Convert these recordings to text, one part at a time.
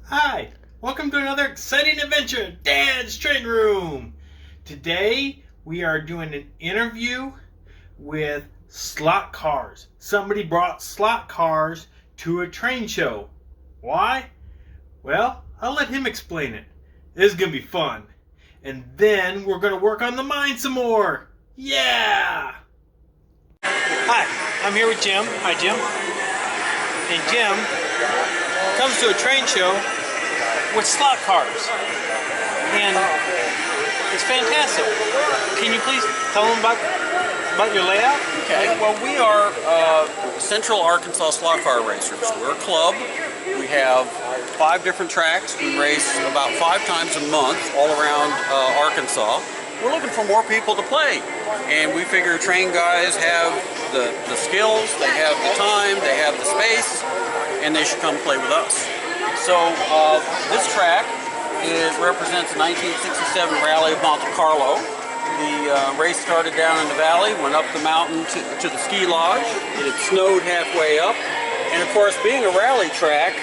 Hi, welcome to another exciting adventure at Dad's Train Room. Today we are doing an interview with slot cars. Somebody brought slot cars to a train show. Why? Well, I'll let him explain it. This is going to be fun. And then we're going to work on the mine some more. Yeah! Hi, I'm here with Jim. Hi, Jim. And Jim comes to a train show with slot cars, and it's fantastic. Can you please tell them about your layout? Okay, well, we are Central Arkansas Slot Car Racers. We're a club. We have 5 different tracks. We race about 5 times a month all around Arkansas. We're looking for more people to play, and we figure train guys have the skills, they have the time, they have the space, and they should come play with us. So this track represents the 1967 Rally of Monte Carlo. The race started down in the valley, went up the mountain to the ski lodge. It snowed halfway up. And of course, being a rally track,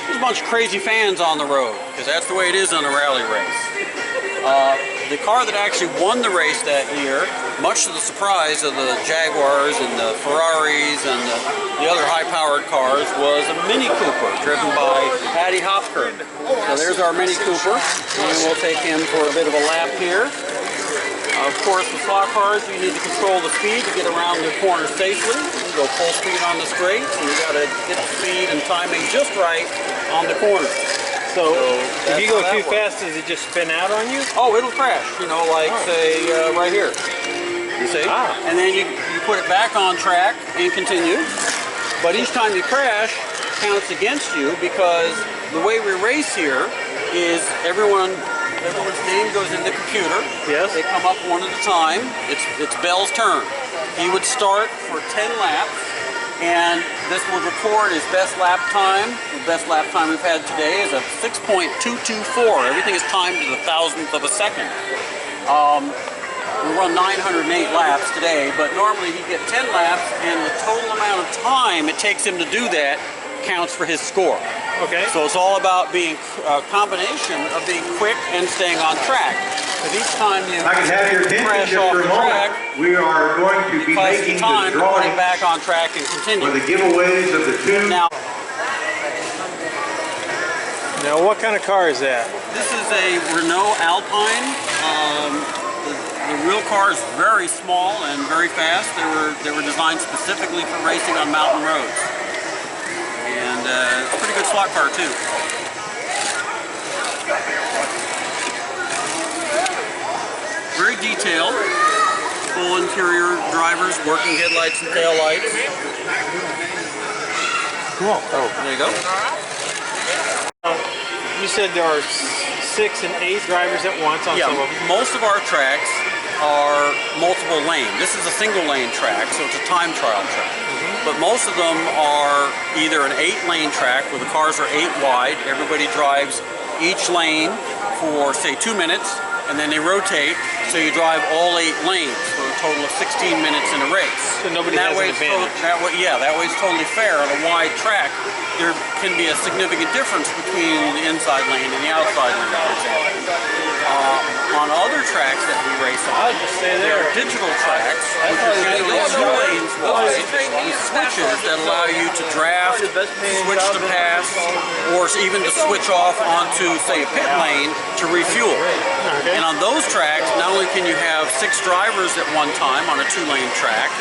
there's a bunch of crazy fans on the road, because that's the way it is on a rally race. The car that actually won the race that year, much to the surprise of the Jaguars and the Ferraris and the other high-powered cars, was a Mini Cooper driven by Patty Hopker. So there's our Mini Cooper, and we'll take him for a bit of a lap here. Of course, with slot cars, you need to control the speed to get around the corner safely. You go full speed on the straights, and you got to get the speed and timing just right on the corner. So if you go too fast, does it just spin out on you? Oh, it'll crash, like say right here. You see? Ah. And then you put it back on track and continue. But each time you crash, counts against you, because the way we race here is everyone's name goes in the computer. Yes. They come up one at a time. It's Bell's turn. He would start for 10 laps. And this would record his best lap time. The best lap time we've had today is a 6.224. Everything is timed to the thousandth of a second. We run 908 laps today, but normally he'd get 10 laps, and the total amount of time it takes him to do that counts for his score. Okay. So it's all about being a combination of being quick and staying on track. Because each time you I can have your attention crash just off for a the moment. track, We are going to be making time the to put drawing it back on track and continue. for the giveaways of the two. Now what kind of car is that? this is a Renault Alpine. The real car is very small and very fast. They were designed specifically for racing on mountain roads. And it's a pretty good slot car too. Very detailed. Full interior drivers, working headlights and taillights. Cool. Oh, there you go. You said there are 6 and 8 drivers at once on Yeah, some of them. most of our tracks are multiple lane. This is a single lane track, so it's a time trial track. But most of them are either an 8-lane track where the cars are 8 wide. Everybody drives each lane for, say, 2 minutes, and then they rotate, so you drive all 8 lanes for a total of 16 minutes in a race. So nobody And has an advantage. that way it's totally fair. On a wide track, there can be a significant difference between the inside lane and the outside lane, for example. On other tracks that we race on, there are digital tracks, which are generally 2 lanes wide, with switches that allow you to draft, switch to pass, or even to switch off onto, say, a pit lane to refuel. Okay. And on those tracks, not only can you have 6 drivers at one time on a 2-lane track,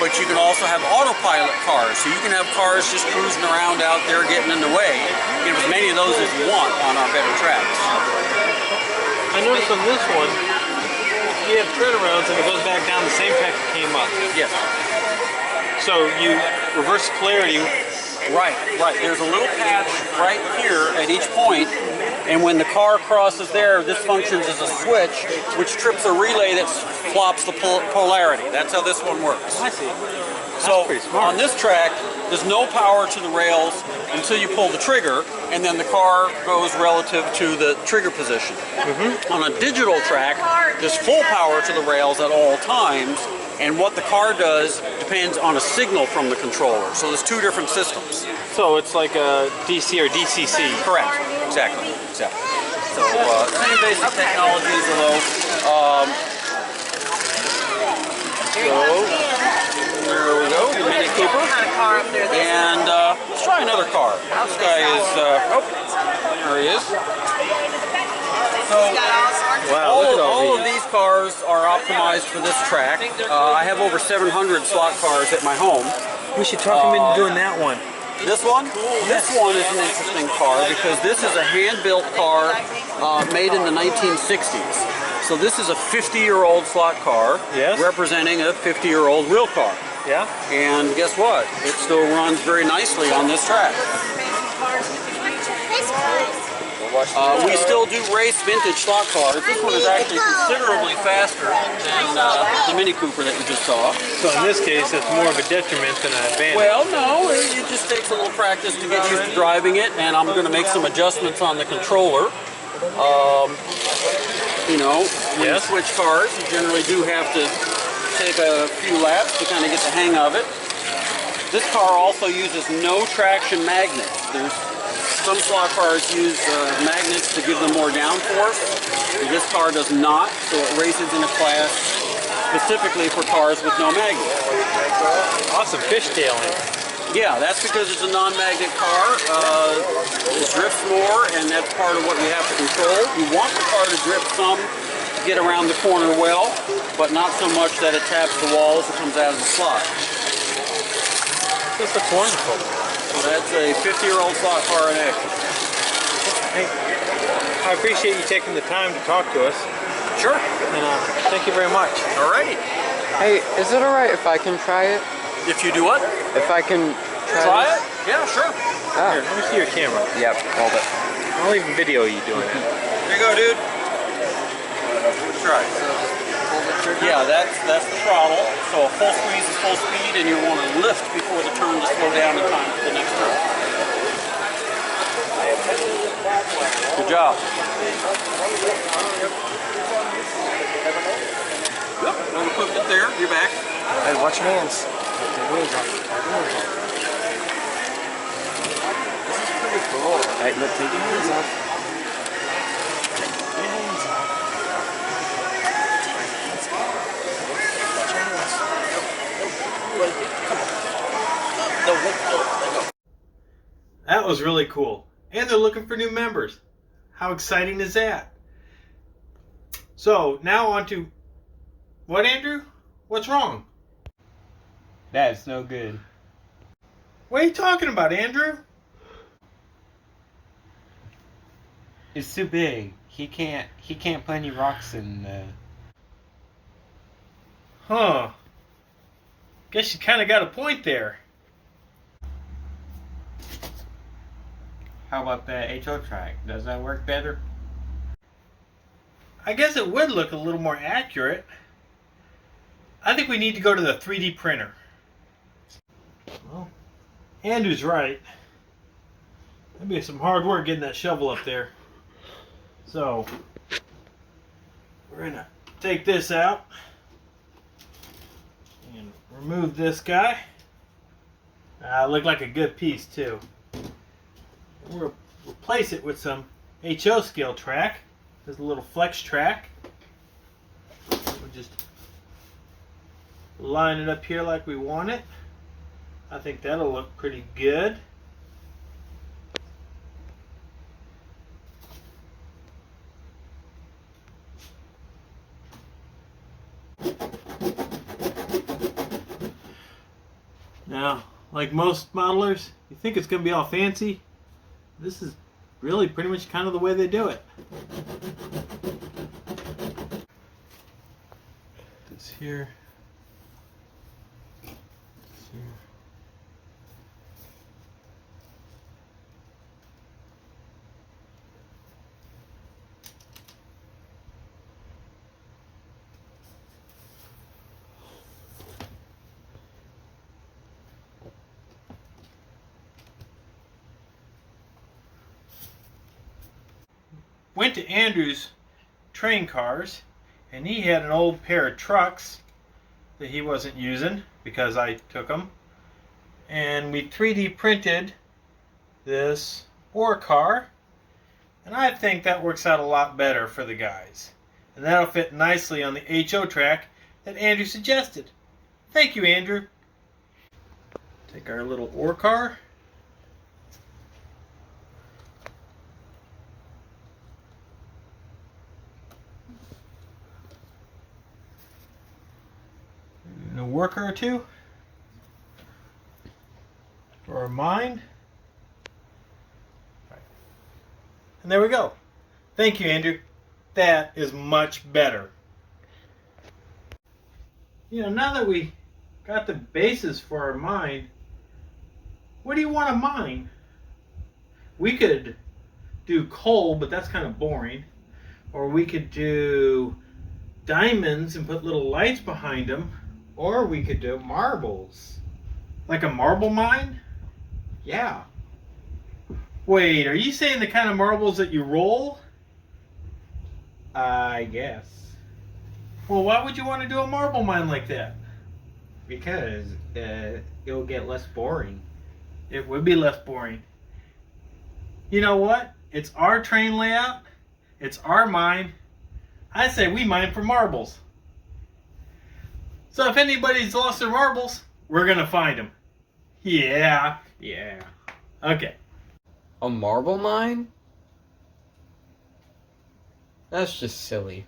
but you can also have autopilot cars. So you can have cars just cruising around out there getting in the way. You have as many of those as you want on our better tracks. I noticed on this one, you have turnarounds and it goes back down the same track it came up. Yes. So you reverse polarity. Right. There's a little patch right here at each point, and when the car crosses there, this functions as a switch, which trips a relay that flops the polarity. That's how this one works. I see. So pretty smart. on this track, there's no power to the rails until you pull the trigger, and then the car goes relative to the trigger position. On a digital track, there's full power to the rails at all times, and what the car does depends on a signal from the controller. So there's 2 different systems. So it's like a DC or DCC. Correct. exactly. So same basic technologies, although there we go, the Mini Cooper. And let's try another car. This guy is there he is. So Wow, look at all all of these. these cars are optimized for this track. I have over 700 slot cars at my home. We should talk him into doing that one. This one? This one is an interesting car because this is a hand-built car made in the 1960s. So this is a 50-year-old slot car representing a 50-year-old real car. Yeah? And guess what? It still runs very nicely on this track. We still do race vintage slot cars. This one is actually considerably faster than the Mini Cooper that you just saw. So in this case, it's more of a detriment than an advantage. Well, no, it just takes a little practice to get used to driving it, and I'm going to make some adjustments on the controller. You know, when you switch cars, you generally do have to take a few laps to kind of get the hang of it. This car also uses no traction magnets. Some slot cars use magnets to give them more downforce. This car does not, so it races in a class specifically for cars with no magnets. Awesome fishtailing. Yeah, that's because it's a non-magnet car. It drifts more, and that's part of what you have to control. You want the car to drift some to get around the corner well, but not so much that it taps the walls or comes out of the slot. This looks wonderful. So that's a 50-year-old slot car in action. Hey, I appreciate you taking the time to talk to us. Sure. And thank you very much. Alrighty. Hey, is it alright if I can try it? If you do what? If I can Try it? Yeah, sure. Ah. Here, let me see your camera. Yep, hold it. I'll even video you doing it. There you go, dude. Try it. Yeah, that's the throttle. So a full squeeze is full speed, and you want to lift before the turn to slow down in time for the next turn. Good job. Yep, no equipment there. You're back. Hey, watch your hands. Take the wheels off. This is pretty cool. Hey, look, take your hands off. Take your hands off. That was really cool. And they're looking for new members. How exciting is that? So, now on to... What, Andrew? What's wrong? That's no good. What are you talking about, Andrew? It's too big. He can't put any rocks in the... Huh. Guess you kind of got a point there. How about the HO track? Does that work better? I guess it would look a little more accurate. I think we need to go to the 3D printer. Well, Andrew's right. That'd be some hard work getting that shovel up there. So, we're going to take this out and remove this guy. Looked like a good piece too. We'll replace it with some HO scale track. There's a little flex track. We'll just line it up here like we want it. I think that'll look pretty good. Now, like most modelers, you think it's going to be all fancy. This is really pretty much kind of the way they do it. This here. This here. Went to Andrew's train cars, and he had an old pair of trucks that he wasn't using because I took them, and we 3D printed this ore car And I think that works out a lot better for the guys. And that'll fit nicely on the HO track that Andrew suggested. Thank you, Andrew. Take our little ore car. And a worker or two for our mine. And there we go. Thank you, Andrew. That is much better. You know, now that we got the basis for our mine, what do you want to mine? We could do coal, but that's kind of boring. Or we could do diamonds and put little lights behind them. Or we could do marbles. Like a marble mine? Yeah. Wait, are you saying the kind of marbles that you roll? I guess. Well, why would you want to do a marble mine like that? Because it'll get less boring. It would be less boring. You know what? It's our train layout. It's our mine. I say we mine for marbles. So if anybody's lost their marbles, we're going to find them. Yeah. Yeah. Okay. A marble mine? That's just silly.